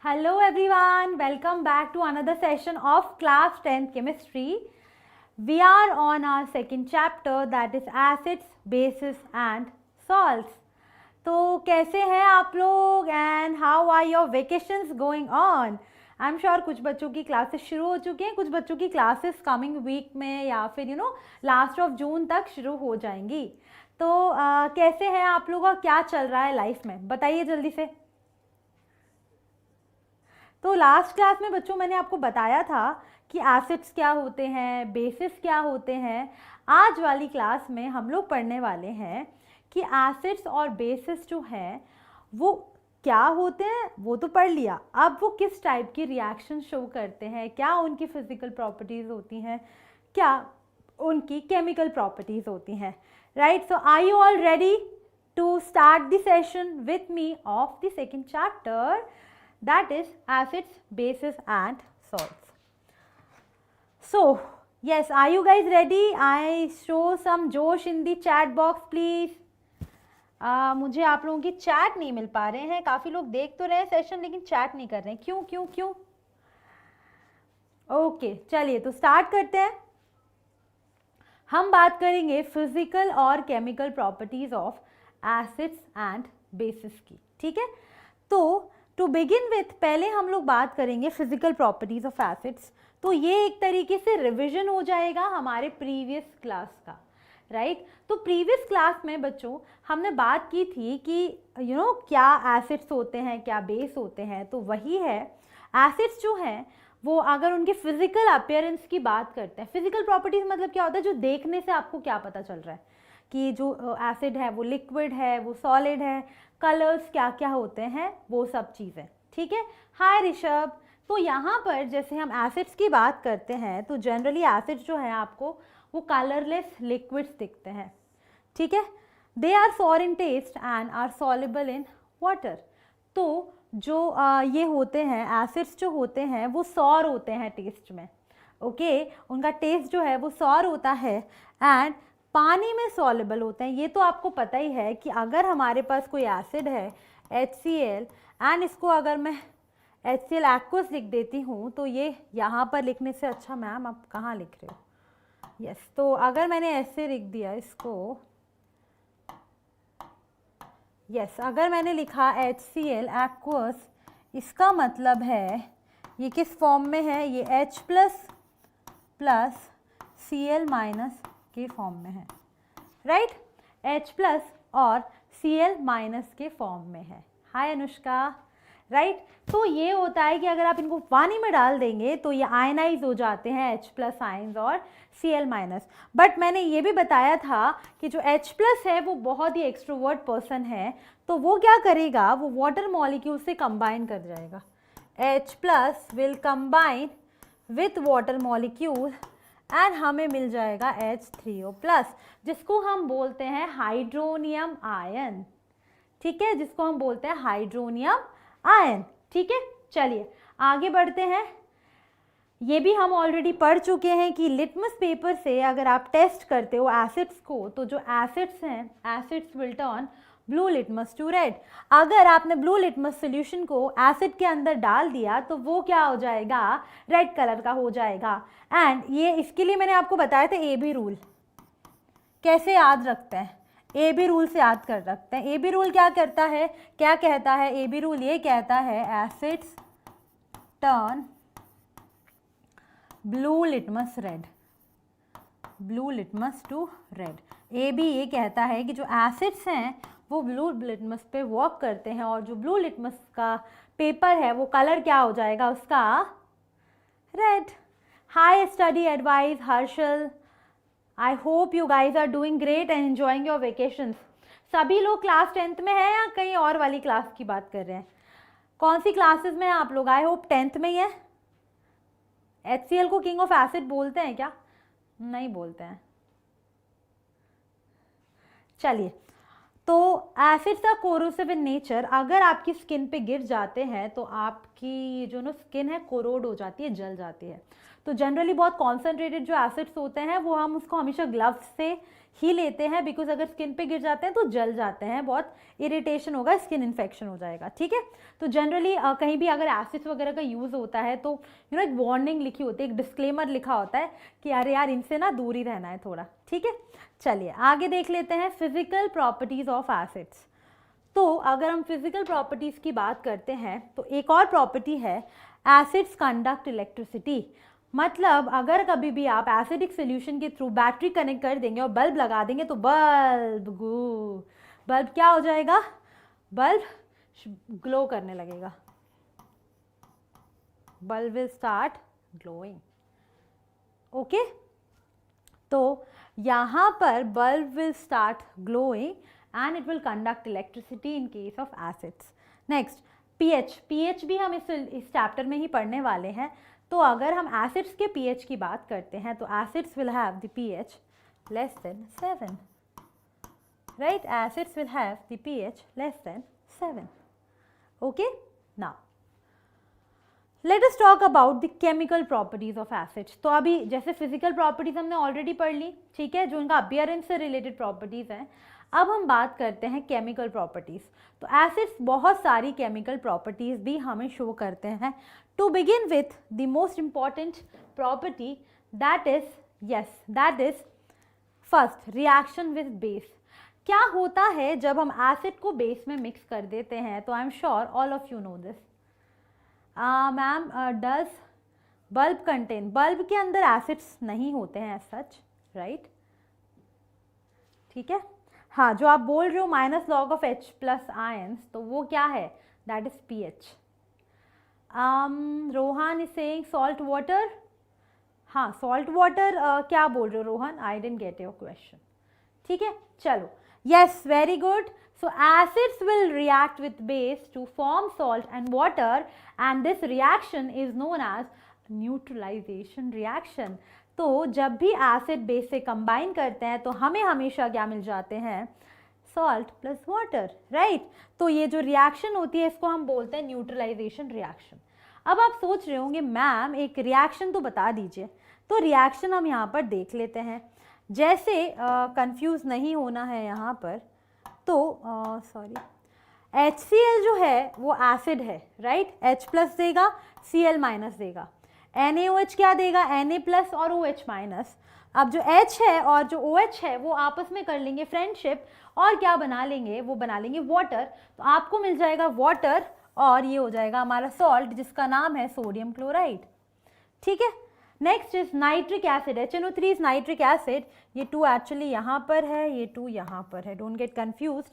Hello everyone, welcome back to another session of class 10th chemistry. We are on our second chapter, that is acids, bases and salts. तो कैसे हैं आप लोग and how are your vacations going on? I am sure कुछ बच्चों की classes शुरू हो चुकी हैं, कुछ बच्चों की क्लासेस कमिंग वीक में या फिर लास्ट ऑफ जून तक शुरू हो जाएंगी. तो कैसे हैं आप लोगों का, क्या चल रहा है लाइफ में, बताइए जल्दी से. तो लास्ट क्लास में बच्चों मैंने आपको बताया था कि एसिड्स क्या होते हैं, बेसिस क्या होते हैं. आज वाली क्लास में हम लोग पढ़ने वाले हैं कि एसिड्स और बेसिस जो हैं वो क्या होते हैं, वो तो पढ़ लिया. अब वो किस टाइप की रिएक्शन शो करते हैं, क्या उनकी फिजिकल प्रॉपर्टीज़ होती हैं, क्या उनकी केमिकल प्रॉपर्टीज़ होती हैं. Right, so are you all ready to start the session with me of the second chapter, that is acids, bases and salts. So yes, are you guys ready? I show some josh in the chat box please. मुझे आप लोगों की chat नहीं मिल पा रहे हैं. काफ़ी लोग देख तो रहे हैं सेशन लेकिन चैट नहीं कर रहे हैं. क्यों क्यों क्यों? ओके चलिए तो स्टार्ट करते हैं. हम बात करेंगे फिजिकल और chemical properties of acids and bases की. ठीक है, तो टू बिगिन विथ पहले हम लोग बात करेंगे फिजिकल प्रॉपर्टीज ऑफ एसिड्स. तो ये एक तरीके से रिवीजन हो जाएगा हमारे प्रीवियस क्लास का. राइट, तो प्रीवियस क्लास में बच्चों हमने बात की थी कि क्या एसिड्स होते हैं, क्या बेस होते हैं. तो वही है, एसिड्स जो हैं वो अगर उनके फिजिकल अपीयरेंस की बात करते हैं, फिजिकल प्रॉपर्टीज मतलब क्या होता है, जो देखने से आपको क्या पता चल रहा है कि जो एसिड है वो लिक्विड है, वो सॉलिड है, कलर्स क्या क्या होते हैं, वो सब चीज़ें. ठीक है. हाय ऋषभ. तो यहाँ पर जैसे हम एसिड्स की बात करते हैं तो जनरली एसिड्स जो है आपको वो कलरलेस लिक्विड्स दिखते हैं. ठीक है. They are sour in taste and are soluble in water. तो जो ये होते हैं एसिड्स जो होते हैं वो सॉर होते हैं टेस्ट में. ओके, उनका टेस्ट जो है वो सॉर होता है एंड पानी में सॉल्युबल होते हैं. ये तो आपको पता ही है कि अगर हमारे पास कोई एसिड है HCl एंड इसको अगर मैं HCl एक्वस लिख देती हूँ तो ये यहाँ पर लिखने से, अच्छा मैम आप कहाँ लिख रहे हो, यस, तो अगर मैंने ऐसे लिख दिया इसको, यस, अगर मैंने लिखा HCl एक्वस, इसका मतलब है ये किस फॉर्म में है, ये H प्लस Cl माइनस के फॉर्म में है. राइट, H प्लस और Cl माइनस के फॉर्म में है. हाय अनुष्का. राइट, तो ये होता है कि अगर आप इनको पानी में डाल देंगे तो ये आयनाइज हो जाते हैं, H प्लस आयन्स और Cl माइनस. बट मैंने ये भी बताया था कि जो H प्लस है वो बहुत ही एक्सट्रोवर्ट पर्सन है, तो वो क्या करेगा, वो वाटर मॉलिक्यूल से कंबाइन कर जाएगा. H plus will combine with water molecule and हमें मिल जाएगा H3O प्लस, जिसको हम बोलते हैं हाइड्रोनियम आयन. ठीक है, जिसको हम बोलते हैं हाइड्रोनियम आयन. ठीक है, चलिए आगे बढ़ते हैं. ये भी हम ऑलरेडी पढ़ चुके हैं कि लिटमस पेपर से अगर आप टेस्ट करते हो एसिड्स को, तो जो एसिड्स हैं, acids will turn blue litmus to red. अगर आपने ब्लू लिटमस सोल्यूशन को एसिड के अंदर डाल दिया तो वो क्या हो जाएगा, रेड कलर का हो जाएगा. एंड ये इसके लिए मैंने आपको बताया था AB रूल. कैसे याद रखते हैं, AB रूल से याद कर रखते हैं. AB रूल क्या करता है, क्या कहता है, AB रूल ये कहता है acids turn blue litmus red, blue litmus to red. AB ये कहता है कि जो एसिड्स हैं वो ब्लू लिटमस पे वर्क करते हैं और जो ब्लू लिटमस का पेपर है वो कलर क्या हो जाएगा उसका, red. Hi study advice Harshal. I hope you guys are doing great and enjoying your vacations. सभी लोग क्लास 10th में हैं या कहीं और वाली क्लास की बात कर रहे हैं, कौन सी क्लासेस में हैं आप लोग? आई होप 10th में ही है. HCl को किंग ऑफ एसिड बोलते हैं क्या? नहीं बोलते हैं. चलिए, तो acids are corrosive in nature, अगर आपकी स्किन पे गिर जाते हैं तो आपकी जो ना स्किन है कोरोड हो जाती है, जल जाती है। तो जनरली बहुत कॉन्सेंट्रेटेड जो एसिड्स होते हैं वो हम उसको हमेशा ग्लव्स से ही लेते हैं, बिकॉज अगर स्किन पे गिर जाते हैं तो जल जाते हैं, बहुत इरिटेशन होगा, स्किन इन्फेक्शन हो जाएगा, ठीक है। तो जनरली कहीं भी अगर एसिड्स वगैरह का यूज़ होता है तो एक वार्निंग लिखी होती है, एक डिस्क्लेमर लिखा होता है कि अरे यार इनसे ना दूर ही रहना है थोड़ा, ठीक है। चलिए आगे देख लेते हैं फिजिकल प्रॉपर्टीज ऑफ एसिड्स। तो अगर हम फिजिकल प्रॉपर्टीज की बात करते हैं तो एक और प्रॉपर्टी है एसिड्स कंडक्ट इलेक्ट्रिसिटी। मतलब अगर कभी भी आप एसिडिक सोल्यूशन के थ्रू बैटरी कनेक्ट कर देंगे और बल्ब लगा देंगे तो बल्ब क्या हो जाएगा, बल्ब ग्लो करने लगेगा, bulb will start glowing, okay. तो यहाँ पर bulb will start glowing and it will conduct electricity in case of acids. Next pH भी हम इस चैप्टर में ही पढ़ने वाले हैं। तो अगर हम एसिड्स के पीएच की बात करते हैं तो acids will have the pH less than 7, right, acids will have the pH less than 7, okay. Now let us talk about the chemical properties of acids. तो अभी जैसे फिजिकल प्रॉपर्टीज हमने ऑलरेडी पढ़ ली, ठीक है, जो इनका अपीयरेंस से रिलेटेड प्रॉपर्टीज हैं। अब हम बात करते हैं केमिकल प्रॉपर्टीज। तो एसिड्स बहुत सारी केमिकल प्रॉपर्टीज भी हमें शो करते हैं। To begin with the most important property that is first reaction with base. क्या होता है जब हम एसिड को बेस में मिक्स कर देते हैं? तो I am sure all of you know this. Ma'am does bulb contain, bulb के अंदर एसिड्स नहीं होते हैं एज सच, राइट, ठीक है। हाँ, जो आप बोल रहे हो minus log of H plus ions, तो वो क्या है? That is pH। Rohan is saying salt water. हाँ, सॉल्ट वाटर क्या बोल रहे हो रोहन? आई डिडंट गेट योर क्वेश्चन, ठीक है। चलो, yes, very good. So acids will react with base to form salt and water, and this reaction is known as neutralization reaction. तो जब भी एसिड बेस से कंबाइन करते हैं तो हमें हमेशा क्या मिल जाते हैं? Salt plus water, right. तो ये जो रिएक्शन होती है इसको हम बोलते हैं न्यूट्रलाइजेशन रिएक्शन। अब आप सोच रहे होंगे मैम एक रिएक्शन तो बता दीजिए। तो रिएक्शन हम यहाँ पर देख लेते हैं। जैसे कंफ्यूज नहीं होना है यहाँ पर, तो सॉरी, HCl जो है वो एसिड है, राइट, H प्लस देगा, Cl माइनस देगा, NaOH क्या देगा? Na प्लस और OH माइनस। अब जो H है और जो OH है वो आपस में कर लेंगे फ्रेंडशिप और क्या बना लेंगे? वो बना लेंगे वाटर। तो आपको मिल जाएगा वाटर और ये हो जाएगा हमारा सॉल्ट जिसका नाम है सोडियम क्लोराइड, ठीक है। Next is nitric acid, HNO3 is nitric acid. ये 2 एक्चुअली यहाँ पर है, ये 2 यहाँ पर है, डोंट गेट कंफ्यूज्ड।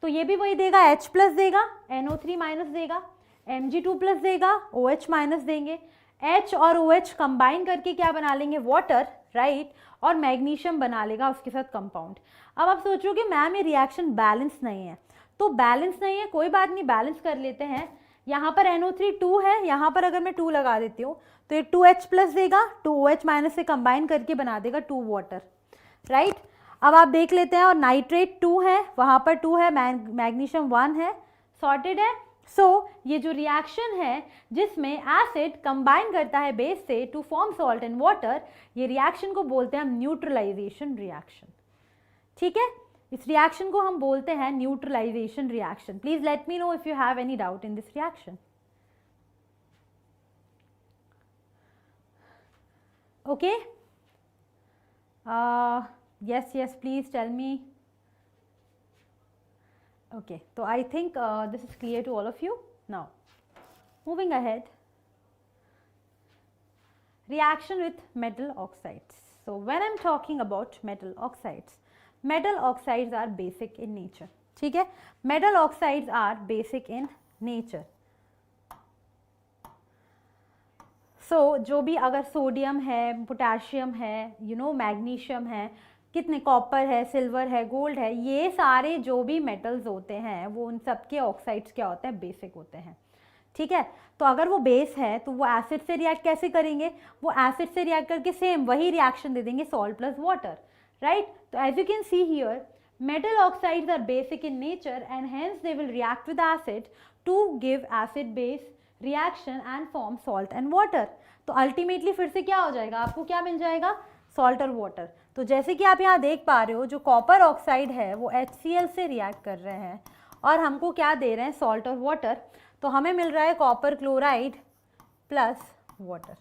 तो ये भी वही देगा, H प्लस देगा, NO3 माइनस देगा, Mg2 प्लस देगा, OH माइनस देंगे। H और OH कंबाइन करके क्या बना लेंगे? वाटर, राइट, और मैग्नीशियम बना लेगा उसके साथ कंपाउंड। अब आप सोचोगे मैम ये रिएक्शन बैलेंस नहीं है। तो बैलेंस नहीं है, कोई बात नहीं, बैलेंस कर लेते हैं। यहाँ पर NO3 2 है, यहाँ पर अगर मैं 2 लगा देती हूँ तो ये 2H प्लस देगा, 2OH माइनस से कंबाइन करके बना देगा 2 वाटर, राइट। अब आप देख लेते हैं, और नाइट्रेट 2 है, वहाँ पर 2 है, मैग्नीशियम 1 है, सॉर्टेड है। सो ये जो रिएक्शन है जिसमें एसिड कंबाइन करता है बेस से to form salt and water, ये रिएक्शन को बोलते हैं हम न्यूट्रलाइजेशन रिएक्शन, ठीक है। इस रिएक्शन को हम बोलते हैं neutralisation reaction. Please let me know if you have any doubt in this reaction. Okay, yes, please tell me. Okay, so I think this is clear to all of you. Now, moving ahead, reaction with metal oxides. So when I'm talking about metal oxides are basic in nature, ठीक है। metal oxides are basic in nature. So जो भी अगर sodium है, potassium है, magnesium है, कितने copper है, सिल्वर है, गोल्ड है, ये सारे जो भी मेटल्स होते हैं वो उन सब के ऑक्साइड्स क्या होते हैं? बेसिक होते हैं, ठीक है। तो अगर वो बेस है तो वो एसिड से रिएक्ट कैसे करेंगे? वो एसिड से रिएक्ट करके सेम वही रिएक्शन दे देंगे, सॉल्ट प्लस वाटर, राइट। तो as you can see here, Metal oxides are basic in nature and hence they will react with acid to give acid base reaction and form salt and water. तो ultimately फिर से क्या हो जाएगा, आपको क्या मिल जाएगा, सॉल्ट और वाटर. तो जैसे कि आप यहाँ देख पा रहे हो, जो कॉपर ऑक्साइड है वो HCl से रिएक्ट कर रहे हैं और हमको क्या दे रहे हैं, सॉल्ट और वाटर. तो हमें मिल रहा है कॉपर क्लोराइड प्लस वाटर.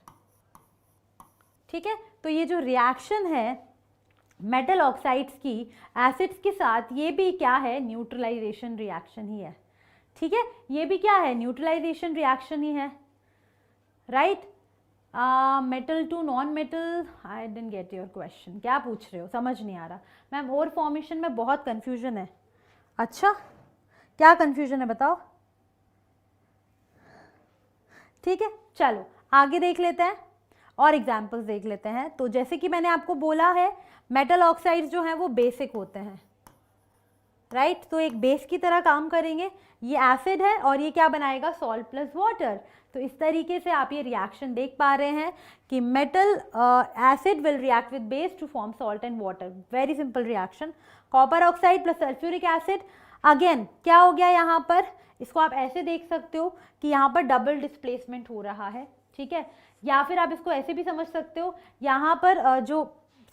ठीक है, तो ये जो रिएक्शन है मेटल ऑक्साइड्स की एसिड्स के साथ, ये भी क्या है, न्यूट्रलाइजेशन रिएक्शन ही है. ठीक है, ये भी क्या है, न्यूट्रलाइजेशन रिएक्शन ही है. Right, metal to non metal, I didn't get your question. क्या पूछ रहे हो, समझ नहीं आ रहा मैम. और फॉर्मेशन में बहुत कन्फ्यूजन है. अच्छा, क्या कन्फ्यूजन है बताओ. ठीक है, चलो आगे देख लेते हैं और एग्जाम्पल्स देख लेते हैं. तो जैसे कि मैंने आपको बोला है, मेटल ऑक्साइड्स जो हैं वो बेसिक होते हैं. राइट, तो एक बेस की तरह काम करेंगे. ये एसिड है और ये क्या बनाएगा, सॉल्ट प्लस वाटर. तो इस तरीके से आप ये रिएक्शन देख पा रहे हैं कि metal acid will react with base to form salt and water. Very simple reaction. Copper oxide plus sulphuric acid. Again क्या हो गया यहाँ पर, इसको आप ऐसे देख सकते हो कि यहाँ पर डबल डिस्प्लेसमेंट हो रहा है. ठीक है, या फिर आप इसको ऐसे भी समझ सकते हो, यहाँ पर जो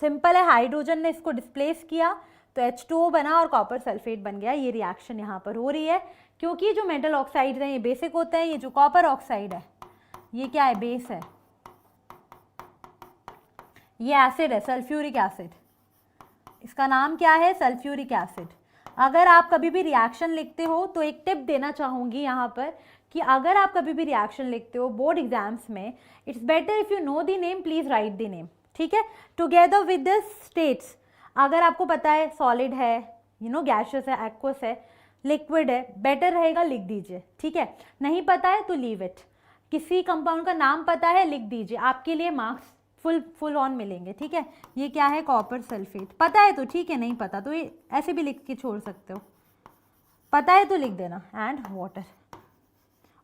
सिंपल है, हाइड्रोजन ने इसको डिस्प्लेस किया तो H2O बना और कॉपर सल्फेट बन गया. ये रिएक्शन यहाँ पर हो रही है क्योंकि जो मेटल ऑक्साइड हैं ये बेसिक होते हैं. ये जो कॉपर ऑक्साइड है ये क्या है, बेस है. ये एसिड है, सल्फ्यूरिक एसिड. इसका नाम क्या है, सल्फ्यूरिक एसिड. अगर आप कभी भी रिएक्शन लिखते हो तो एक टिप देना चाहूँगी यहाँ पर कि अगर आप कभी भी रिएक्शन लिखते हो बोर्ड एग्जाम्स में, it's better if you know the name, please write the name. ठीक है, टुगेदर विद द स्टेट्स. अगर आपको पता है सॉलिड है, गैसियस है, एक्वस है, लिक्विड है, बेटर रहेगा लिख दीजिए. ठीक है, नहीं पता है तो लीव इट. किसी कंपाउंड का नाम पता है लिख दीजिए, आपके लिए मार्क्स फुल ऑन मिलेंगे. ठीक है, ये क्या है, कॉपर सल्फेट. पता है तो ठीक है, नहीं पता तो ये ऐसे भी लिख के छोड़ सकते हो. पता है तो लिख देना. And water.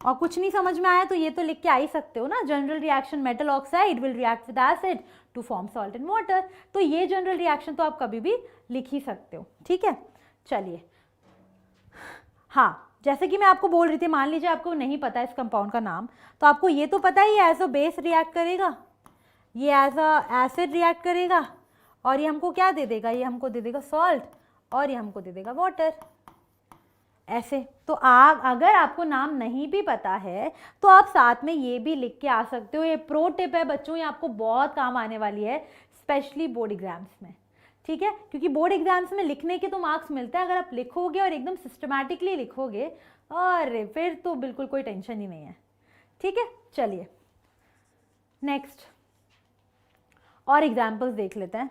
और कुछ नहीं समझ में आया तो ये तो लिख के आ ही सकते हो ना, general reaction metal oxide will react with acid to form salt and water. तो ये जनरल रिएक्शन तो आप कभी भी लिख ही सकते हो. ठीक है, चलिए. हाँ, जैसे कि मैं आपको बोल रही थी, मान लीजिए आपको नहीं पता इस कंपाउंड का नाम, तो आपको ये तो पता ही है एज अ बेस रिएक्ट करेगा, ये एज अ एसिड रिएक्ट करेगा और ये हमको क्या दे देगा, ये हमको दे देगा सॉल्ट और ये हमको दे देगा वाटर. ऐसे तो अगर आपको नाम नहीं भी पता है तो आप साथ में ये भी लिख के आ सकते हो. ये प्रो टिप है बच्चों, ये आपको बहुत काम आने वाली है स्पेशली बोर्ड एग्जाम्स में. ठीक है, क्योंकि बोर्ड एग्जाम्स में लिखने के तो मार्क्स मिलते हैं, अगर आप लिखोगे और एकदम सिस्टमैटिकली लिखोगे और फिर तो बिल्कुल कोई टेंशन ही नहीं है. ठीक है, चलिए नेक्स्ट और एग्जाम्पल्स देख लेते हैं.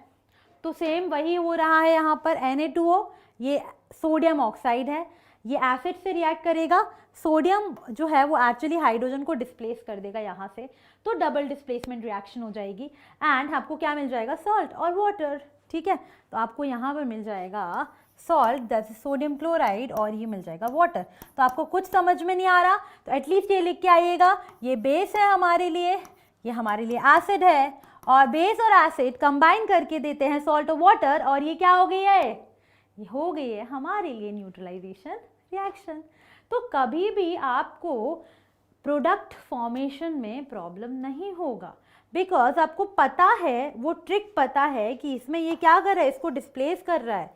तो सेम वही हो रहा है यहाँ पर. Na2O ये सोडियम ऑक्साइड है, ये एसिड से रिएक्ट करेगा. सोडियम जो है वो एक्चुअली हाइड्रोजन को डिस्प्लेस कर देगा यहाँ से, तो डबल डिस्प्लेसमेंट रिएक्शन हो जाएगी एंड आपको क्या मिल जाएगा, सॉल्ट और वाटर. ठीक है, तो आपको यहाँ पर मिल जाएगा salt, that is sodium chloride, और ये मिल जाएगा वाटर. तो आपको कुछ समझ में नहीं आ रहा तो एटलीस्ट ये लिख के आइएगा, ये बेस है हमारे लिए, ये हमारे लिए एसिड है, और बेस और एसिड कंबाइन करके देते हैं सॉल्ट और वाटर, और ये क्या हो गई है, ये हो गई है हमारे लिए न्यूट्रलाइजेशन रिएक्शन. तो कभी भी आपको प्रोडक्ट फॉर्मेशन में प्रॉब्लम नहीं होगा बिकॉज आपको पता है, वो ट्रिक पता है कि इसमें ये क्या कर रहा है, इसको डिस्प्लेस कर रहा है.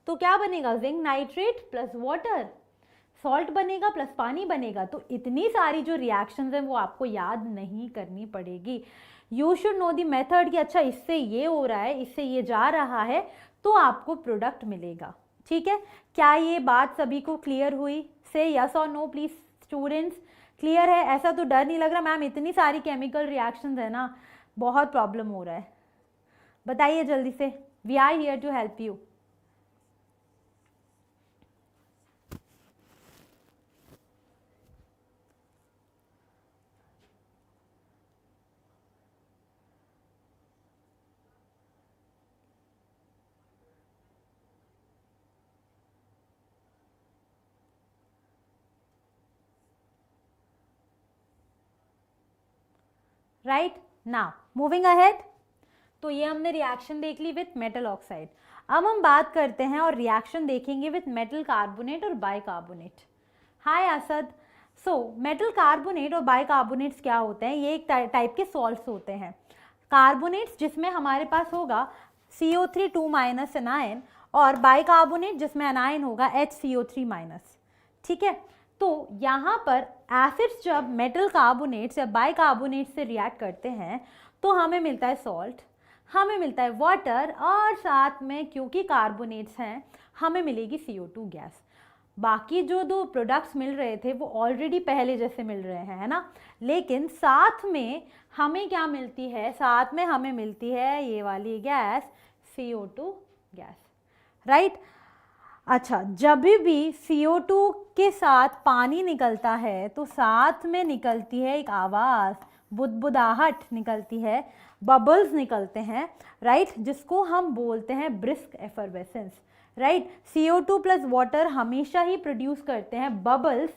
तो क्या बनेगा, zinc nitrate plus water, salt बनेगा प्लस पानी बनेगा. तो इतनी सारी जो रिएक्शंस हैं वो आपको याद नहीं करनी पड़ेगी. You should know the method कि अच्छा इससे ये हो रहा है, इससे ये जा रहा है, तो आपको प्रोडक्ट मिलेगा. ठीक है, क्या ये बात सभी को क्लियर हुई? से यस और नो प्लीज स्टूडेंट्स. क्लियर है? ऐसा तो डर नहीं लग रहा मैम, इतनी सारी केमिकल रिएक्शंस है ना, बहुत प्रॉब्लम हो रहा है. बताइए जल्दी से, we are here to help you. Right, now moving ahead. तो ये हमने रिएक्शन देख ली विथ मेटल ऑक्साइड। अब हम बात करते हैं और रिएक्शन देखेंगे विथ मेटल कार्बोनेट और बाइकार्बोनेट। हाय असद। सो मेटल कार्बोनेट और बाइकार्बोनेट्स क्या होते हैं? ये एक टाइप के सॉल्ट्स होते हैं। कार्बोनेट्स जिसमें हमारे पास होगा CO3 2- एनायन, और बाइकार्बोनेट जिसमें एनायन होगा HCO3-। ठीक है, तो यहाँ पर एसिड्स जब मेटल कार्बोनेट्स या बाइकार्बोनेट से रिएक्ट करते हैं तो हमें मिलता है सॉल्ट, हमें मिलता है वाटर, और साथ में क्योंकि कार्बोनेट्स हैं हमें मिलेगी CO2 गैस। बाकी जो दो प्रोडक्ट्स मिल रहे थे वो ऑलरेडी पहले जैसे मिल रहे हैं, है ना, लेकिन साथ में हमें क्या मिलती है? साथ में हमें मिलती है ये वाली गैस CO2 गैस, राइट। अच्छा, जब भी CO2 के साथ पानी निकलता है तो साथ में निकलती है एक आवाज़, बुदबुदाहट निकलती है, बबल्स निकलते हैं, राइट, जिसको हम बोलते हैं brisk effervescence, right. CO2 plus water हमेशा ही प्रोड्यूस करते हैं बबल्स,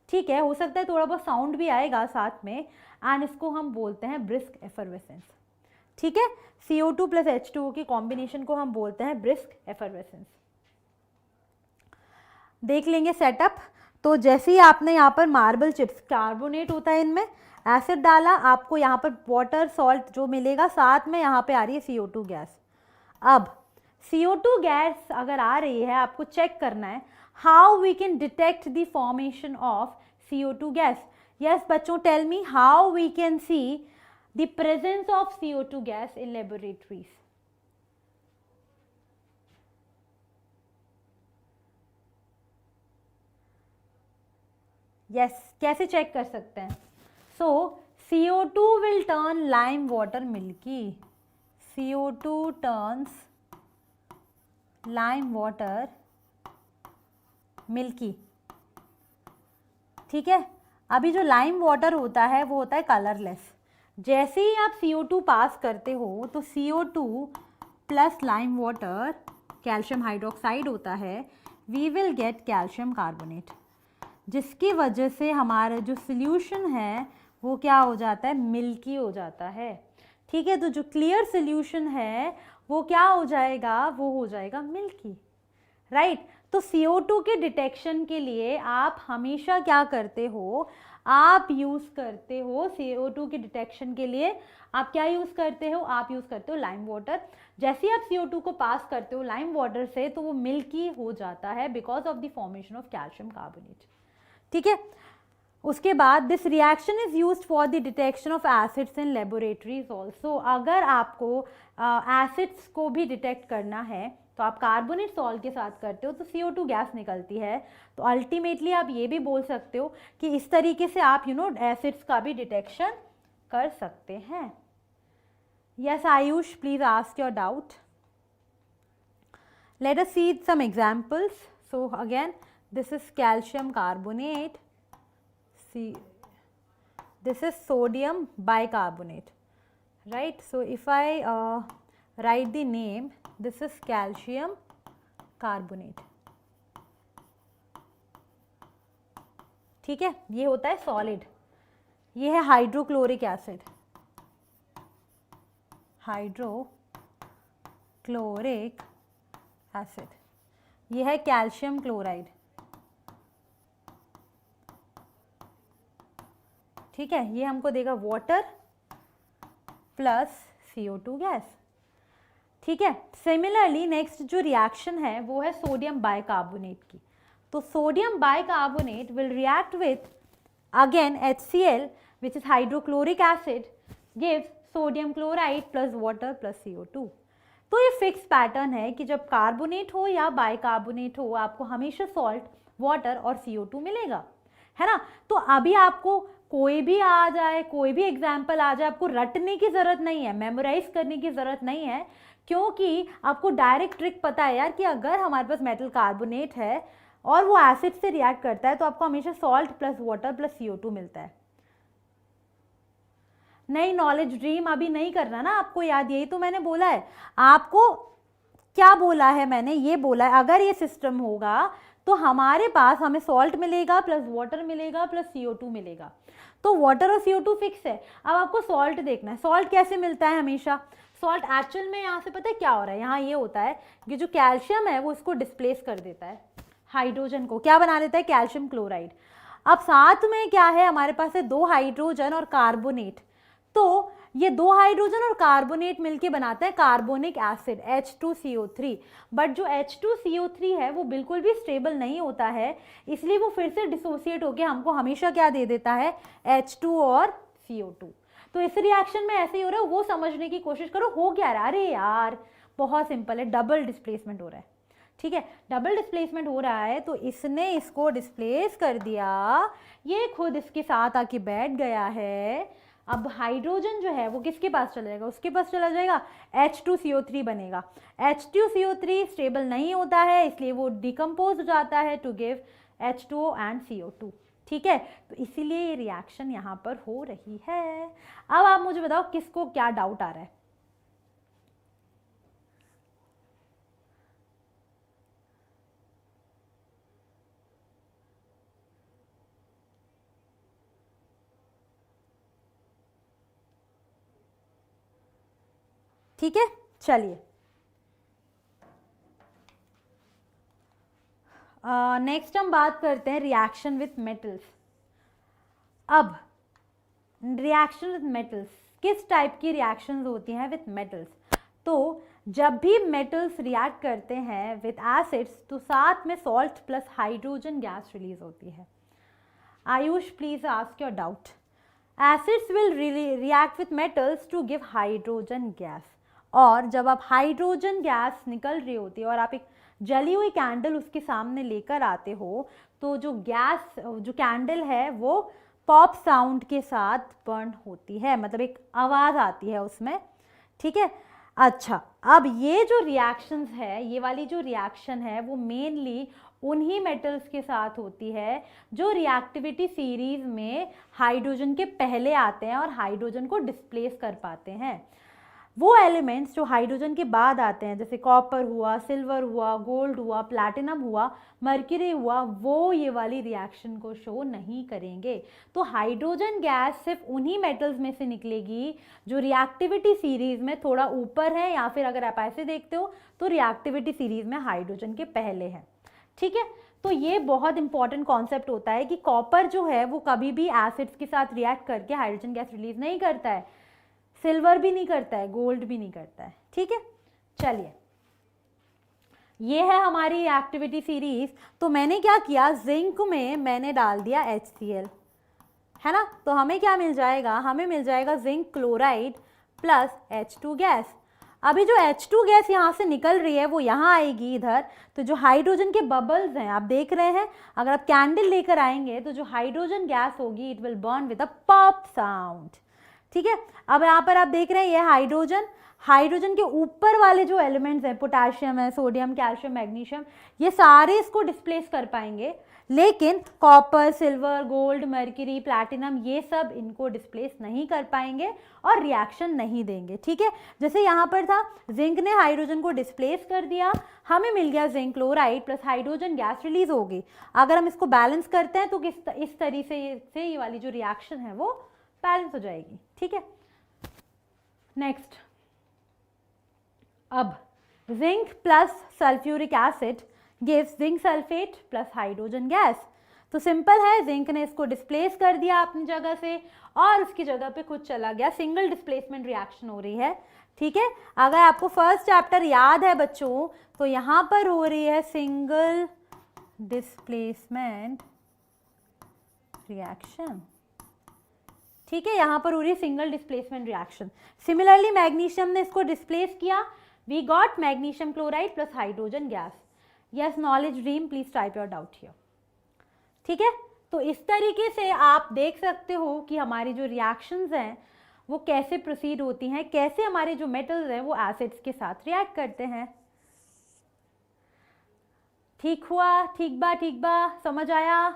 ठीक है, हो सकता है थोड़ा बहुत साउंड भी आएगा साथ में, एंड इसको हम बोलते हैं ब्रिस्क एफरवेसेंस, ठीक है। CO2 प्लस H2O की कॉम्बिनेशन को हम बोलते हैं ब्रिस्क एफरवेसेंस। देख लेंगे सेटअप। तो जैसे ही आपने यहाँ पर मार्बल चिप्स, कार्बोनेट होता है इनमें, एसिड डाला, आपको यहाँ पर वाटर सॉल्ट जो मिलेगा, साथ में यहाँ पे आ रही है CO2 गैस। अब CO2 गैस अगर आ रही है, आपको चेक करना है how we can detect the formation of CO2 gas. Yes बच्चों, tell me how we can see the presence of CO2 gas in laboratories. Yes, कैसे चेक कर सकते हैं? So CO2 will turn lime water milky, CO2 turns lime water milky, ठीक है। अभी जो lime water होता है वो होता है कलरलेस। जैसे ही आप CO2 पास करते हो तो CO2 plus lime water, calcium hydroxide होता है, we will get calcium carbonate, जिसकी वजह से हमारा जो सॉल्यूशन है वो क्या हो जाता है? मिल्की हो जाता है, ठीक है। तो जो क्लियर सॉल्यूशन है वो क्या हो जाएगा? वो हो जाएगा मिल्की, राइट। तो CO2 के डिटेक्शन के लिए आप हमेशा क्या करते हो? आप यूज़ करते हो CO2 के डिटेक्शन के लिए आप क्या यूज़ करते हो? आप यूज़ करते हो लाइम वाटर। जैसे ही आप CO2 को पास करते हो लाइम वाटर से तो वो मिल्की हो जाता है because of the formation of calcium carbonate, ठीक है। उसके बाद this reaction is used for the detection of acids in laboratories also. अगर आपको एसिड्स को भी डिटेक्ट करना है तो आप कार्बोनेट सॉल्ट के साथ करते हो तो CO2 गैस निकलती है। तो अल्टीमेटली आप ये भी बोल सकते हो कि इस तरीके से आप एसिड्स का भी डिटेक्शन कर सकते हैं। Yes Ayush, please ask your doubt. Let us see some examples. So again this is calcium carbonate, this is sodium bicarbonate, right? So if I write the name, this is calcium carbonate, ठीक है। ये होता है solid, ये है hydrochloric acid, hydrochloric acid, ये है calcium chloride, ठीक है। ये हमको देगा वाटर प्लस CO2 गैस, ठीक है। सिमिलरली नेक्स्ट जो रिएक्शन है वो है सोडियम बाइकार्बोनेट की। तो sodium bicarbonate will react with again HCl which is hydrochloric acid, gives sodium chloride plus water plus CO2। तो ये फिक्स पैटर्न है कि जब कार्बोनेट हो या बाइकार्बोनेट हो आपको हमेशा सॉल्ट, वाटर और CO2 मिलेगा, है ना। तो अभी आपको कोई भी आ जाए, कोई भी एग्जाम्पल आ जाए, आपको रटने की ज़रूरत नहीं है, मेमोराइज करने की ज़रूरत नहीं है, क्योंकि आपको डायरेक्ट ट्रिक पता है यार कि अगर हमारे पास मेटल कार्बोनेट है और वो एसिड से रिएक्ट करता है तो आपको हमेशा salt plus water plus CO2 मिलता है। नई नॉलेज ड्रीम अभी नहीं करना ना आपको, याद, यही तो मैंने बोला है आपको। क्या बोला है मैंने? ये बोला है अगर ये सिस्टम होगा तो हमारे पास हमें सॉल्ट मिलेगा प्लस वाटर मिलेगा प्लस CO2 मिलेगा। तो वाटर और CO2 फिक्स है। अब आपको सॉल्ट देखना है, सॉल्ट कैसे मिलता है? हमेशा सॉल्ट एक्चुअल में यहाँ से पता है क्या हो रहा है, यहाँ ये होता है कि जो कैल्शियम है वो इसको डिस्प्लेस कर देता है, हाइड्रोजन को क्या बना लेता है, कैल्शियम क्लोराइड। अब साथ में क्या है हमारे पास है 2 हाइड्रोजन और कार्बोनेट, तो ये 2 हाइड्रोजन और कार्बोनेट मिलके बनाते हैं कार्बोनिक एसिड H2CO3। बट जो H2CO3 है वो बिल्कुल भी स्टेबल नहीं होता है, इसलिए वो फिर से डिसोसिएट होके हमको हमेशा क्या दे देता है, H2 और CO2। तो इस रिएक्शन में ऐसे ही हो रहा है, वो समझने की कोशिश करो हो क्या रहा है। अरे यार बहुत सिंपल है, डबल डिस्प्लेसमेंट हो रहा है, ठीक है, डबल डिस्प्लेसमेंट हो रहा है, तो इसने इसको डिस्प्लेस कर दिया, ये खुद इसके साथ आके बैठ गया है। अब हाइड्रोजन जो है वो किसके पास चला जाएगा, उसके पास चला जाएगा, H2CO3 बनेगा। H2CO3 स्टेबल नहीं होता है, इसलिए वो डिकम्पोज हो जाता है to give H2O and CO2, ठीक है। तो इसीलिए ये रिएक्शन यहाँ पर हो रही है। अब आप मुझे बताओ किसको क्या डाउट आ रहा है। ठीक है, चलिए नेक्स्ट हम बात करते हैं रिएक्शन विथ मेटल्स। अब रिएक्शन विथ मेटल्स, किस टाइप की रिएक्शंस होती हैं विथ मेटल्स। तो जब भी मेटल्स रिएक्ट करते हैं विथ एसिड्स तो साथ में salt plus hydrogen gas release होती है। Ayush please ask your doubt. Acids will react with metals to give hydrogen gas, और जब आप हाइड्रोजन गैस निकल रही होती है और आप एक जली हुई कैंडल उसके सामने लेकर आते हो, तो जो गैस जो कैंडल है वो पॉप साउंड के साथ बर्न होती है, मतलब एक आवाज़ आती है उसमें, ठीक है। अच्छा, अब ये जो रिएक्शंस है, ये वाली जो रिएक्शन है वो मेनली उन्हीं मेटल्स के साथ होती है जो रिएक्टिविटी सीरीज में हाइड्रोजन के पहले आते हैं और हाइड्रोजन को डिस्प्लेस कर पाते हैं। वो एलिमेंट्स जो हाइड्रोजन के बाद आते हैं, जैसे कॉपर हुआ, सिल्वर हुआ, गोल्ड हुआ, प्लैटिनम हुआ, मर्क्यूरी हुआ, वो ये वाली रिएक्शन को शो नहीं करेंगे। तो हाइड्रोजन गैस सिर्फ उन्हीं मेटल्स में से निकलेगी जो रिएक्टिविटी सीरीज में थोड़ा ऊपर है, या फिर अगर आप ऐसे देखते हो तो रिएक्टिविटी सीरीज में हाइड्रोजन के पहले है, ठीक है। तो ये बहुत इंपॉर्टेंट कॉन्सेप्ट होता है कि कॉपर जो है वो कभी भी एसिड्स के साथ रिएक्ट करके हाइड्रोजन गैस रिलीज नहीं करता है, सिल्वर भी नहीं करता है, गोल्ड भी नहीं करता है, ठीक है। चलिए, ये है हमारी एक्टिविटी सीरीज। तो मैंने क्या किया, जिंक में मैंने डाल दिया HCl, है ना, तो हमें क्या मिल जाएगा, हमें मिल जाएगा zinc chloride plus H2 gas. अभी जो H2 गैस यहाँ से निकल रही है वो यहाँ आएगी इधर, तो जो हाइड्रोजन के बबल्स हैं आप देख रहे हैं, अगर आप कैंडल लेकर आएंगे तो जो हाइड्रोजन गैस होगी it will burn with a pop sound, ठीक है। अब यहाँ पर आप देख रहे हैं ये हाइड्रोजन, हाइड्रोजन के ऊपर वाले जो एलिमेंट्स हैं, पोटेशियम है, सोडियम, कैल्शियम, मैग्नीशियम, ये सारे इसको डिस्प्लेस कर पाएंगे, लेकिन copper, silver, gold, mercury, platinum, ये सब इनको डिस्प्लेस नहीं कर पाएंगे और रिएक्शन नहीं देंगे, ठीक है। जैसे यहाँ पर था, जिंक ने हाइड्रोजन को डिस्प्लेस कर दिया, हमें मिल गया zinc chloride plus hydrogen gas release हो गई। अगर हम इसको बैलेंस करते हैं तो इस तरीके से ये वाली जो रिएक्शन है वो बैलेंस हो जाएगी, ठीक है। नेक्स्ट, अब zinc plus sulphuric acid gives zinc sulphate plus hydrogen gas. तो सिंपल है, जिंक ने इसको डिस्प्लेस कर दिया अपनी जगह से और उसकी जगह पे खुद चला गया, सिंगल डिस्प्लेसमेंट रिएक्शन हो रही है, ठीक है। अगर आपको फर्स्ट चैप्टर याद है बच्चों, तो यहाँ पर हो रही है सिंगल डिस्प्लेसमेंट रिएक्शन, ठीक है, यहाँ पर हो रही है single displacement reaction. Similarly magnesium ने इसको डिस्प्लेस किया, we got magnesium chloride plus hydrogen gas. Yes knowledge dream, please type your doubt here, ठीक है। तो इस तरीके से आप देख सकते हो कि हमारी जो रिएक्शंस हैं वो कैसे प्रोसीड होती हैं, कैसे हमारे जो मेटल्स हैं वो एसिड्स के साथ रिएक्ट करते हैं। ठीक हुआ, ठीक बा, समझ आया।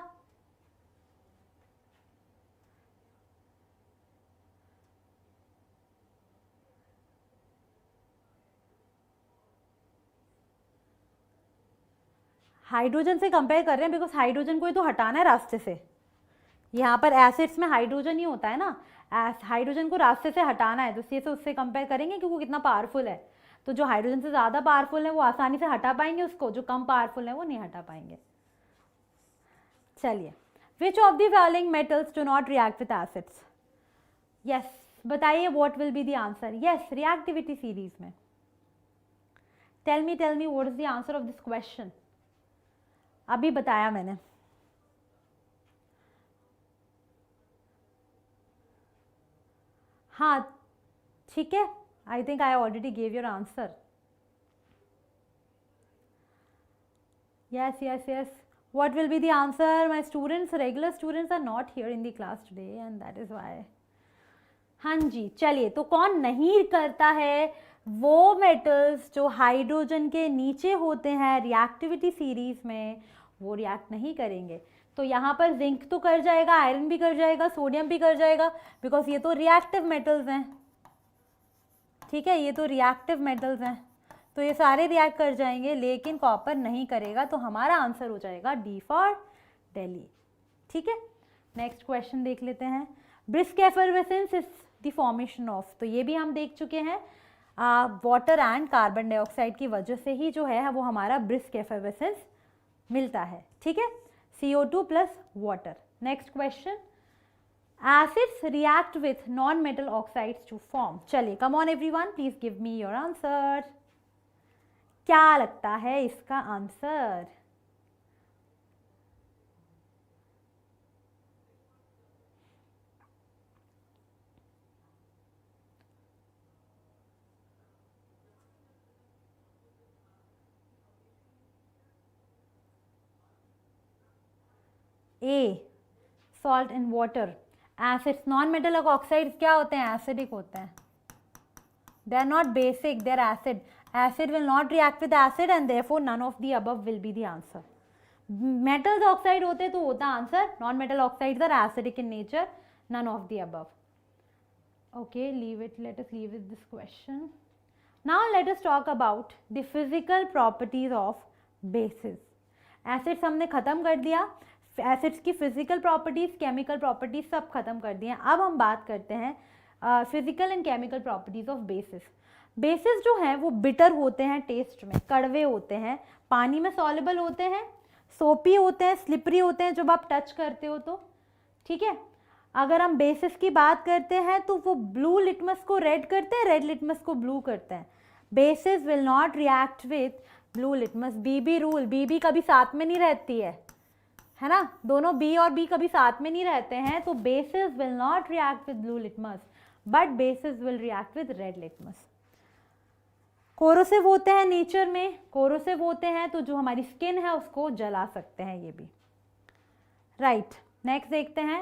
हाइड्रोजन से कंपेयर कर रहे हैं बिकॉज हाइड्रोजन को ही तो हटाना है रास्ते से, यहाँ पर एसिड्स में हाइड्रोजन ही होता है ना, हाइड्रोजन को रास्ते से हटाना है, तो सी से उससे कंपेयर करेंगे क्योंकि वो कितना पावरफुल है। तो जो हाइड्रोजन से ज़्यादा पावरफुल है वो आसानी से हटा पाएंगे उसको, जो कम पावरफुल है वो नहीं हटा पाएंगे। चलिए, which of the following metals do not react with acids? Yes, बताइए what will be the answer? Yes, reactivity series में। Tell me what is the answer of this question? अभी बताया मैंने। हाँ ठीक है, I think I already gave your answer. yes yes yes, what will be the answer? My students, regular students are not here in the class today and that is why। हाँ जी, चलिए, तो कौन नहीं करता है? वो मेटल्स जो hydrogen के नीचे होते हैं रिएक्टिविटी सीरीज में, वो रिएक्ट नहीं करेंगे। तो यहाँ पर जिंक तो कर जाएगा, आयरन भी कर जाएगा, सोडियम भी कर जाएगा, बिकॉज ये तो रिएक्टिव मेटल्स हैं। ठीक है, ये तो रिएक्टिव मेटल्स हैं, तो ये सारे रिएक्ट कर जाएंगे, लेकिन कॉपर नहीं करेगा। तो हमारा आंसर हो जाएगा डी फॉर दिल्ली। ठीक है, नेक्स्ट क्वेश्चन देख लेते हैं। Brisk effervescence is the formation of, तो ये भी हम देख चुके हैं, वाटर एंड कार्बन डाइऑक्साइड की वजह से ही जो है वो हमारा ब्रिस्क एफरवेसेंस मिलता है। ठीक है, CO2 plus water. Next question, acids react with non metal oxides to form. चलिए, come on everyone, please give me your answer. क्या लगता है इसका answer? A, salt and water. Acids, non metal oxides क्या होते हैं? एसिडिक होते हैं। They are not basic, they are acid. Acid will not react with acid and therefore none of the above will be the answer. Metals oxide होते तो होता answer, non metal oxides are acidic in nature, none of the above. Okay, leave it, let us leave it this question. Now let us talk about the physical properties of bases. Acids हमने खत्म कर दिया, acids की physical properties, chemical properties सब खत्म कर दिए। अब हम बात करते हैं physical and chemical properties of basis. Basis जो हैं वो बिटर होते हैं, टेस्ट में कड़वे होते हैं, पानी में सॉल्युबल होते हैं, सोपी होते हैं, स्लिपरी होते हैं जब आप टच करते हो तो। ठीक है, अगर हम बेसिस की बात करते हैं तो वो ब्लू लिटमस को रेड करते हैं, रेड लिटमस को ब्लू करते हैं। Bases will not react with blue litmus. B B rule, B B कभी साथ में नहीं रहती है ना, दोनों बी और बी कभी साथ में नहीं रहते हैं। तो bases will not react with blue litmus but basis will react with red litmus. Corrosive होते हैं नेचर में, कोरोसिव होते हैं तो जो हमारी स्किन है उसको जला सकते हैं ये भी। राइट, नेक्स्ट देखते हैं,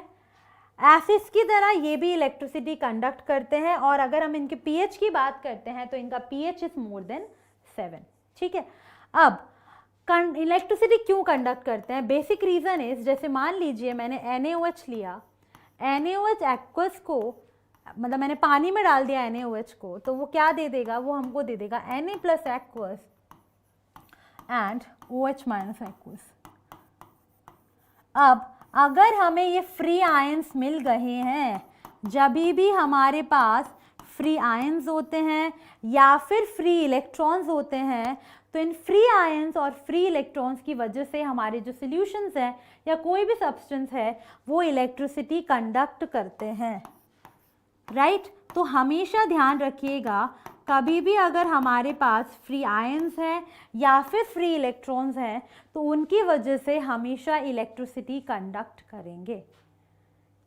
एसिड्स की तरह ये भी इलेक्ट्रिसिटी कंडक्ट करते हैं, और अगर हम इनके पीएच की बात करते हैं तो इनका पीएच इज मोर देन 7। ठीक है, अब इलेक्ट्रिसिटी क्यों कंडक्ट करते हैं? बेसिक रीजन इज, जैसे मान लीजिए मैंने NaOH लिया, NaOH एक्वस को, मतलब मैंने पानी में डाल दिया NaOH को, तो वो क्या दे देगा? वो हमको दे देगा Na plus aqueous and OH minus aqueous. अब अगर हमें ये फ्री आयंस मिल गए हैं, जब भी हमारे पास फ्री आयंस होते हैं या फिर फ्री इलेक्ट्रॉन्स होते हैं, तो इन फ्री आयंस और फ्री इलेक्ट्रॉन्स की वजह से हमारे जो सॉल्यूशंस हैं या कोई भी सब्सटेंस है वो इलेक्ट्रिसिटी कंडक्ट करते हैं। राइट, तो हमेशा ध्यान रखिएगा, कभी भी अगर हमारे पास फ्री आयंस हैं या फिर फ्री इलेक्ट्रॉन्स हैं तो उनकी वजह से हमेशा इलेक्ट्रिसिटी कंडक्ट करेंगे।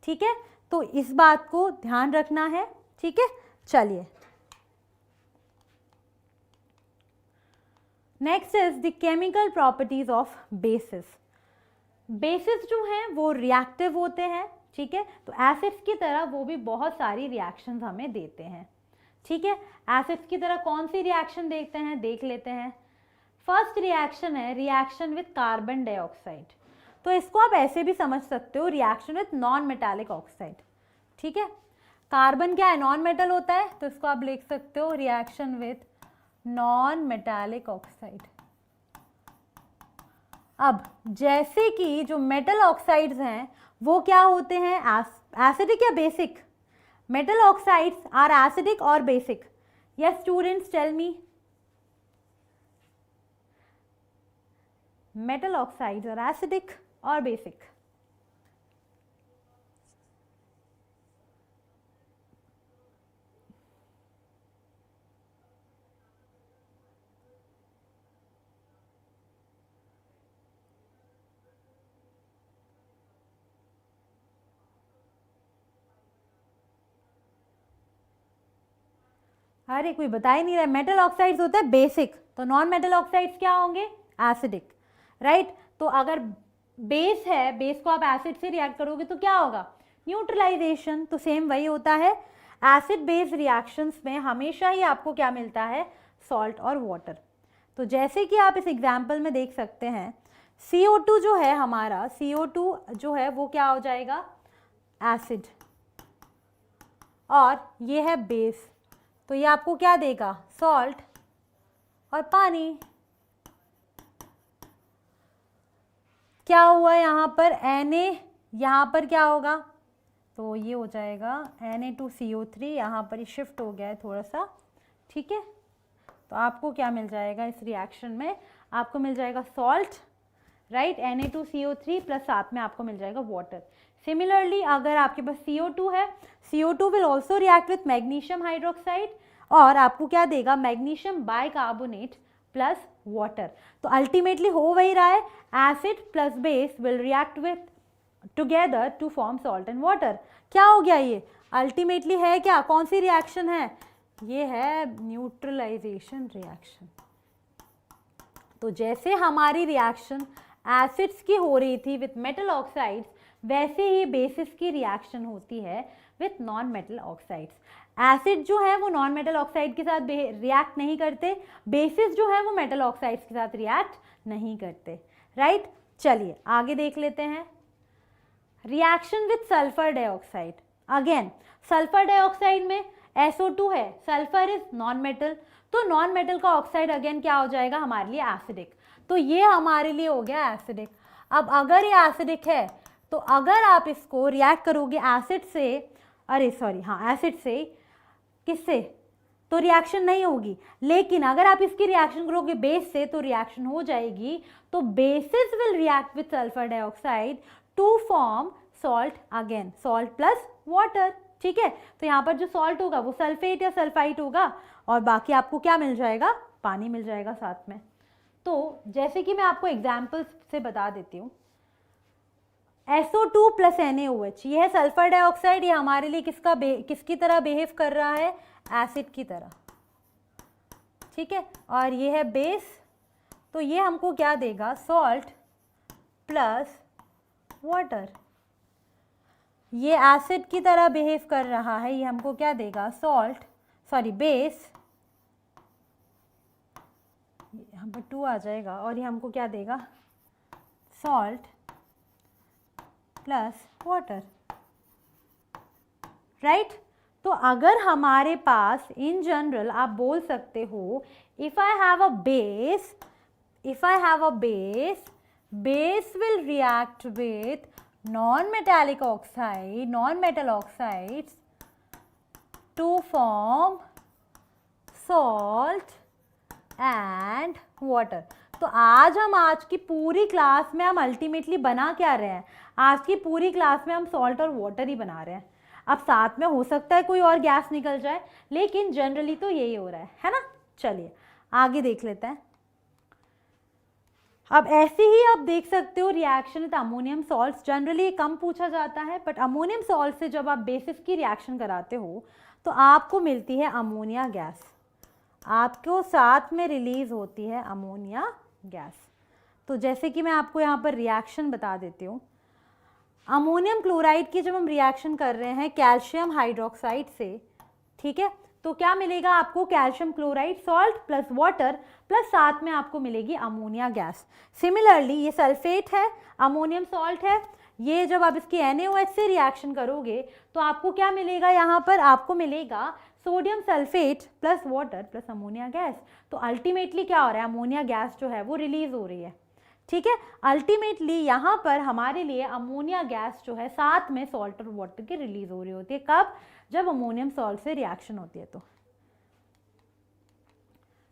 ठीक है, तो इस बात को ध्यान रखना है। ठीक है, चलिए, next is the chemical properties of basis. Basis जो हैं वो रिएक्टिव होते हैं। ठीक है, तो एसिड्स की तरह वो भी बहुत सारी रिएक्शंस हमें देते हैं। ठीक है, एसिड्स की तरह कौन सी रिएक्शन देखते हैं, देख लेते हैं। फर्स्ट रिएक्शन है रिएक्शन विथ कार्बन डाइऑक्साइड, तो इसको आप ऐसे भी समझ सकते हो, reaction with non metallic oxide. ठीक है, कार्बन क्या है? नॉन मेटल होता है, तो इसको आप लिख सकते हो reaction with non metallic oxide. अब जैसे कि जो मेटल ऑक्साइड्स हैं वो क्या होते हैं, एसिडिक या basic? Metal oxides are acidic और basic? Yes students, tell me. Metal oxides are acidic और बेसिक? अरे कोई बता ही नहीं रहा है। मेटल ऑक्साइड्स होता है बेसिक, तो नॉन मेटल ऑक्साइड्स क्या होंगे, एसिडिक, राइट। तो अगर बेस है, बेस को आप एसिड से रिएक्ट करोगे तो क्या होगा, न्यूट्रलाइजेशन। तो सेम वही होता है, एसिड बेस रिएक्शंस में हमेशा ही आपको क्या मिलता है, सॉल्ट और वाटर। तो जैसे कि आप इस एग्जाम्पल में देख सकते हैं, CO2 जो है हमारा, CO2 जो है वो क्या हो जाएगा, एसिड, और ये है बेस, तो ये आपको क्या देगा, सॉल्ट और पानी। क्या हुआ यहाँ पर, Na, यहाँ पर क्या होगा, तो ये हो जाएगा Na2CO3, यहाँ पर शिफ्ट हो गया है थोड़ा सा, ठीक है। तो आपको क्या मिल जाएगा इस रिएक्शन में, आपको मिल जाएगा सॉल्ट, राइट, Na2CO3 प्लस साथ में आपको मिल जाएगा वाटर। सिमिलरली अगर आपके पास CO2 है, CO2 will also react with magnesium hydroxide, और आपको क्या देगा, मैग्नीशियम बाइकार्बोनेट प्लस वाटर। तो अल्टीमेटली हो वही रहा है, acid plus base will react with together to form salt and water. क्या हो गया ये, अल्टीमेटली है क्या, कौन सी रिएक्शन है, ये है न्यूट्रलाइजेशन रिएक्शन। तो जैसे हमारी रिएक्शन एसिड्स की हो रही थी विथ मेटल ऑक्साइड्स, वैसे ही बेसिस की रिएक्शन होती है with non metal oxides. Acid जो है वो नॉन मेटल ऑक्साइड के साथ रिएक्ट नहीं करते, बेसिस जो है वो मेटल ऑक्साइड्स के साथ रिएक्ट नहीं करते, राइट। चलिए आगे देख लेते हैं, reaction with sulphur dioxide. Again sulphur dioxide में SO2 है, सल्फर इज नॉन मेटल, तो नॉन मेटल का ऑक्साइड अगेन क्या हो जाएगा हमारे लिए, एसिडिक। तो ये हमारे लिए हो गया एसिडिक। अब अगर ये एसिडिक है तो अगर आप इसको रिएक्ट करोगे एसिड से, अरे सॉरी हाँ एसिड से, किससे, तो रिएक्शन नहीं होगी। लेकिन अगर आप इसकी रिएक्शन करोगे बेस से तो रिएक्शन हो जाएगी। तो bases will react with sulphur dioxide to form salt, again salt plus water, ठीक है। तो यहाँ पर जो सॉल्ट होगा वो सल्फेट या सल्फाइट होगा, और बाकी आपको क्या मिल जाएगा, पानी मिल जाएगा साथ में। तो जैसे कि मैं आपको एग्जाम्पल से बता देती हूँ, SO2 प्लस NaOH, ये है सल्फर डाइऑक्साइड, ये हमारे लिए किसकी तरह बिहेव कर रहा है, एसिड की तरह, ठीक है। और ये है बेस, तो ये हमको क्या देगा, सॉल्ट प्लस वाटर। ये एसिड की तरह बिहेव कर रहा है, ये हमको क्या देगा, सॉल्ट, सॉरी बेस, यहाँ पर 2 आ जाएगा, और ये हमको क्या देगा, सॉल्ट प्लस वाटर, राइट। तो अगर हमारे पास इन जनरल आप बोल सकते हो, if I have a base will react with non-metallic oxides to form salt and water। तो आज की पूरी क्लास में हम अल्टीमेटली बना क्या रहे हैं, आज की पूरी क्लास में हम सॉल्ट और वाटर ही बना रहे हैं। अब साथ में हो सकता है कोई और गैस निकल जाए, लेकिन जनरली तो यही हो रहा है ना। चलिए आगे देख लेते हैं। अब ऐसे ही आप देख सकते हो reaction with ammonium salts, generally कम पूछा जाता है, बट अमोनियम सॉल्ट से जब आप बेसिस की रिएक्शन कराते हो तो आपको मिलती है अमोनिया गैस, आपको साथ में रिलीज होती है अमोनिया गैस। तो जैसे कि मैं आपको यहाँ पर रिएक्शन बता देती हूँ, अमोनियम क्लोराइड की जब हम रिएक्शन कर रहे हैं कैल्शियम हाइड्रोक्साइड से, ठीक है, तो क्या मिलेगा आपको, calcium chloride salt plus water plus साथ में आपको मिलेगी अमोनिया गैस। सिमिलरली ये सल्फेट है, अमोनियम सॉल्ट है, ये जब आप इसकी NaOH से रिएक्शन करोगे तो आपको क्या मिलेगा, यहाँ पर आपको मिलेगा sodium sulphate plus water plus ammonia gas. तो अल्टीमेटली क्या हो रहा है, अमोनिया गैस जो है वो रिलीज हो रही है, ठीक है। अल्टीमेटली यहाँ पर हमारे लिए अमोनिया गैस जो है साथ में सॉल्ट और वाटर की रिलीज हो रही होती है। कब? जब अमोनियम सॉल्ट से रिएक्शन होती है तो।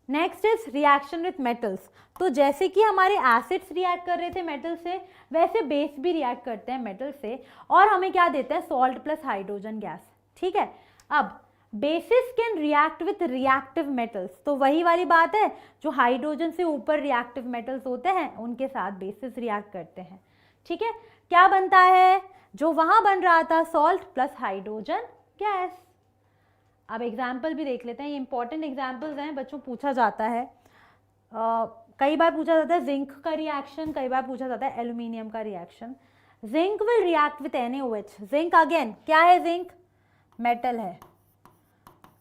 Next is reaction with metals. तो जैसे कि हमारे एसिड्स रिएक्ट कर रहे थे मेटल से, वैसे बेस भी रिएक्ट करते हैं मेटल से और हमें क्या देते हैं? Salt plus hydrogen gas. ठीक है। अब basis can react with reactive metals, तो वही वाली बात है, जो हाइड्रोजन से ऊपर रिएक्टिव मेटल्स होते हैं उनके साथ बेसिस रिएक्ट करते हैं। ठीक है। क्या बनता है? जो वहां बन रहा था सॉल्ट प्लस हाइड्रोजन गैस। अब एग्जाम्पल भी देख लेते हैं, ये इंपॉर्टेंट एग्जाम्पल्स हैं, बच्चों पूछा जाता है। कई बार पूछा जाता है जिंक का रिएक्शन, कई बार पूछा जाता है एल्यूमिनियम का reaction. Zinc will react with NaOH। Zinc again क्या है? जिंक मेटल है,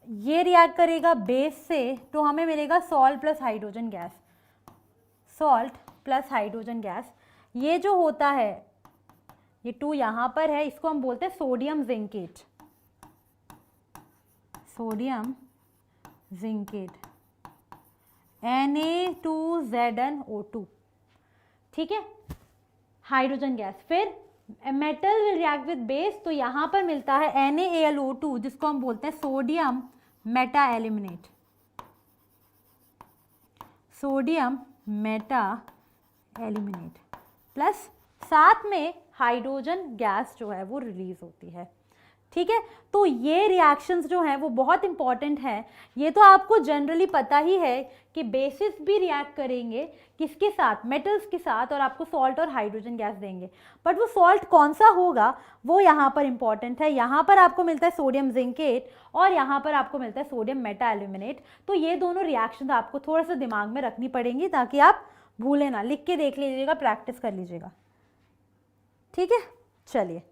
ये रिएक्ट करेगा बेस से, तो हमें मिलेगा salt plus hydrogen gas. Salt plus hydrogen gas, ये जो होता है, ये 2 यहाँ पर है, इसको हम बोलते हैं sodium zincate. Sodium zincate Na2ZnO2। ठीक है, हाइड्रोजन गैस। फिर metal will react with base, तो यहाँ पर मिलता है NaAlO2, जिसको हम बोलते हैं sodium Meta aluminate. Sodium Meta aluminate plus साथ में हाइड्रोजन गैस जो है वो रिलीज होती है। ठीक है। तो ये रिएक्शंस जो हैं वो बहुत इंपॉर्टेंट हैं। ये तो आपको जनरली पता ही है कि बेसिस भी रिएक्ट करेंगे किसके साथ? मेटल्स के साथ, और आपको सॉल्ट और हाइड्रोजन गैस देंगे। बट वो सॉल्ट कौन सा होगा वो यहाँ पर इंपॉर्टेंट है। यहाँ पर आपको मिलता है सोडियम जिंकेट और यहाँ पर आपको मिलता है सोडियम मेटा एल्यूमिनेट। तो ये दोनों रिएक्शन आपको थोड़ा सा दिमाग में रखनी पड़ेंगी ताकि आप भूलें ना। लिख के देख लीजिएगा, प्रैक्टिस कर लीजिएगा। ठीक है। चलिए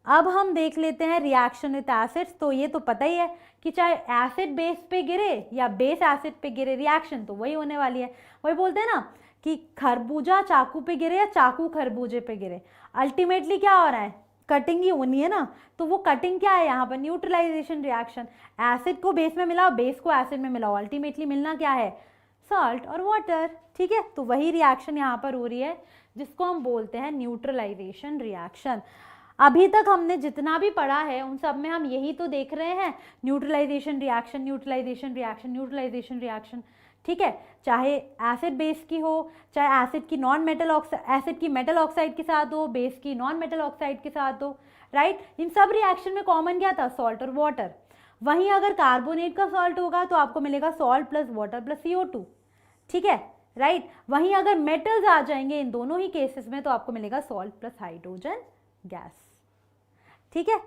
अब हम देख लेते हैं रिएक्शन विथ एसिड्स। तो ये तो पता ही है कि चाहे एसिड बेस पे गिरे या बेस एसिड पे गिरे, रिएक्शन तो वही होने वाली है। वही बोलते हैं ना कि खरबूजा चाकू पे गिरे या चाकू खरबूजे पे गिरे, अल्टीमेटली क्या हो रहा है? कटिंग ही होनी है ना। तो वो कटिंग क्या है यहाँ पर? Neutralisation reaction. एसिड को बेस में मिलाओ, बेस को एसिड में मिलाओ, अल्टीमेटली मिलना क्या है? सॉल्ट और वाटर। ठीक है। तो वही रिएक्शन यहाँ पर हो रही है जिसको हम बोलते हैं न्यूट्रलाइजेशन रिएक्शन। अभी तक हमने जितना भी पढ़ा है उन सब में हम यही तो देख रहे हैं, neutralisation reaction, neutralisation reaction, neutralisation reaction. ठीक है। चाहे एसिड बेस की हो, चाहे एसिड की नॉन मेटल ऑक्साइड, एसिड की मेटल ऑक्साइड के साथ हो, बेस की नॉन मेटल ऑक्साइड के साथ हो, राइट। इन सब रिएक्शन में कॉमन क्या था? सॉल्ट और वाटर। वहीं अगर कार्बोनेट का सॉल्ट होगा तो आपको मिलेगा salt plus water plus CO2। ठीक है, राइट। वहीं अगर मेटल्स आ जाएंगे इन दोनों ही केसेस में तो आपको मिलेगा सॉल्ट प्लस हाइड्रोजन गैस। ठीक है।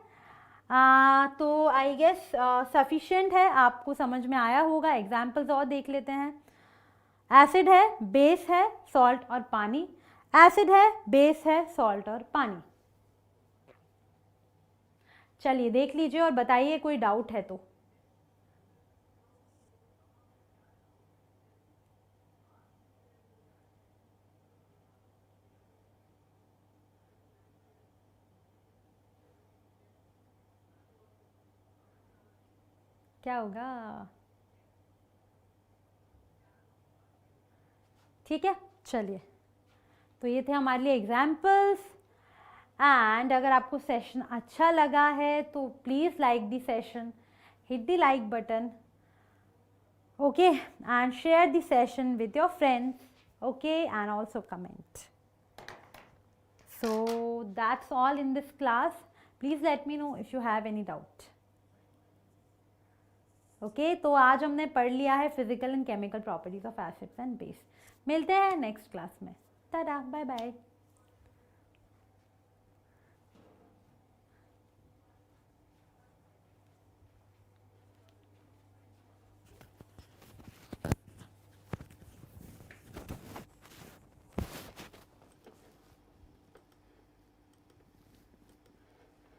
तो आई गेस सफिशिएंट है, आपको समझ में आया होगा। एग्जाम्पल्स और देख लेते हैं। एसिड है, बेस है, सॉल्ट और पानी। एसिड है, बेस है, सॉल्ट और पानी। चलिए देख लीजिए और बताइए कोई डाउट है तो। क्या होगा? ठीक है। चलिए, तो ये थे हमारे लिए एग्जाम्पल्स। एंड अगर आपको सेशन अच्छा लगा है तो please like the session, hit the like button, okay, and share the session with your friends, okay, and also comment. So that's all in this class. Please let me know if you have any doubt. Okay, तो आज हमने पढ़ लिया है physical and chemical properties of acids and base. मिलते हैं next class में। टाटा, बाय बाय।